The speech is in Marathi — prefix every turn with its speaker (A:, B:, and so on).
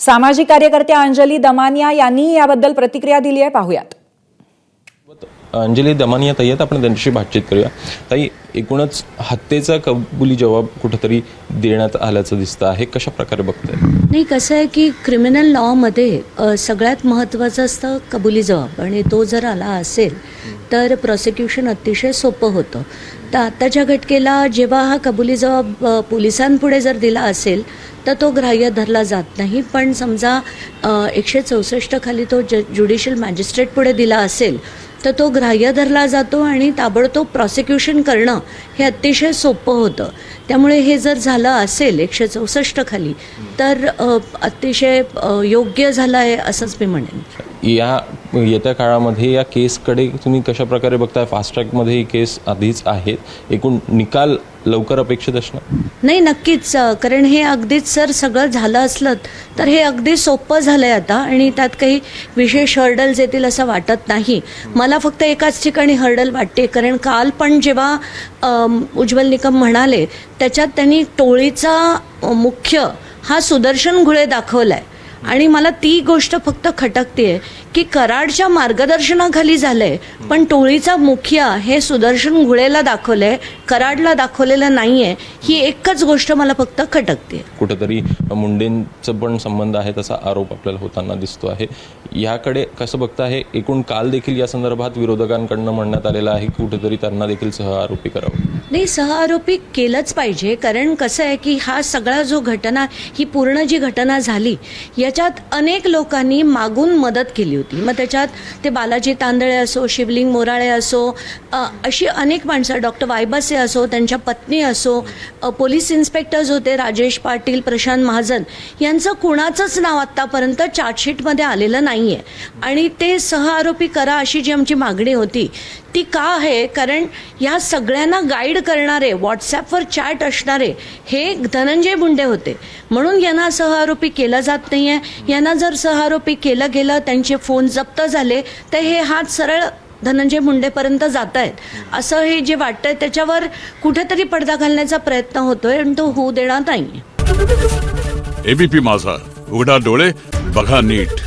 A: सामाजिक कार्यकर्त्या अंजली दमानिया यांनी याबद्दल प्रतिक्रिया दिली आहे, पाहूयात.
B: अंजली दमानिया ताई आहेत, आपण त्यांच्याशी बातचीत करूया. ताई, एकूणच हत्येचा कबुली जबाब कुठेतरी देण्यात आल्याचं दिसतं आहे, कशा प्रकारे बघताय?
C: नाही, कसं आहे की क्रिमिनल लॉमध्ये सगळ्यात महत्त्वाचं असतं कबुली जबाब, आणि तो जर आला असेल तर प्रॉसिक्युशन अतिशय सोपं होतं. तर आत्ताच्या घटनेला जेव्हा हा कबुली जबाब पोलिसांपुढे जर दिला असेल तर तो ग्राह्य धरला जात नाही. पण समजा 164 खाली तो ज्युडिशियल मॅजिस्ट्रेट पुढे दिला असेल तर तो ग्राह्य धरला जातो आणि ताबडतोब प्रॉसिक्युशन करणं हे अतिशय सोपं होतं. त्यामुळे हे जर झालं असेल 164 खाली तर अतिशय योग्य झालं आहे असंच मी म्हणेन.
B: या येत्या काळामध्ये या केसकडे तुम्ही कशा प्रकारे बघताय? फास्ट ट्रॅकमध्ये ही केस आधीच आहे, एकूण निकाल लवकर अपेक्षित असणार?
C: नाही, नक्कीच, कारण हे अगदीच जर सगळं झालं असलं तर हे अगदी सोपं झालं आहे आता, आणि त्यात काही विशेष हर्डल्स येतील असं वाटत नाही. मला फक्त एकाच ठिकाणी हर्डल वाटते, कारण काल पण जेव्हा उज्ज्वल निकम म्हणाले त्याच्यात त्यांनी टोळीचा मुख्य हा सुदर्शन घुळे दाखवला आहे, आणि मला ती गोष्ट फक्त खटकते की कराडच्या मार्गदर्शनाखाली झालंय, पण टोळीचा मुखिया हे सुदर्शन घुळेला दाखवलंय, कराडला दाखवलेलं नाहीये. ही एकच गोष्ट मला फक्त खटकते.
B: कुठेतरी मुंडेंचं पण संबंध आहे तसा आरोप आपल्याला होताना दिसतो आहे. याकडे कसं बघता आहे? एकूण काल देखील या संदर्भात विरोधकांकडनं म्हणण्यात आलेलं आहे की कुठेतरी त्यांना देखील सहआरोपी करावं.
C: नाही, सहआरोपी केलंच पाहिजे, कारण कसं आहे की हा सगळा जो घटना, ही पूर्ण जी घटना झाली याच्यात अनेक लोकांनी मागून मदत केली होती. मग त्याच्यात ते बालाजी तांदळे असो, शिवलिंग मोराळे असो, अशी अनेक माणसं, डॉक्टर वायबसे असो, त्यांच्या पत्नी असो, पोलीस इन्स्पेक्टर्स होते राजेश पाटील, प्रशांत महाजन, यांचं कुणाचंच नाव आत्तापर्यंत चार्जशीटमध्ये आलेलं नाही आहे. आणि ते सहआरोपी करा अशी जी आमची मागणी होती ती का आहे? कारण या सगळ्यांना गाईड करणारे, व्हॉट्सॲपवर चॅट असणारे हे धनंजय मुंडे होते, म्हणून यांना सहआरोपी केलं जात नाही आहे. यांना जर सहआरोपी केलं गेलं, त्यांचे फोन जप्त झाले, तर हे हात सरळ धनंजय मुंडेपर्यंत जात आहेत असं हे जे वाटतंय, त्याच्यावर कुठेतरी पडदा घालण्याचा प्रयत्न होतोय, आणि तो होऊ देणार नाही.
D: एबीपी माझा, उघडा डोळे बघा नीट.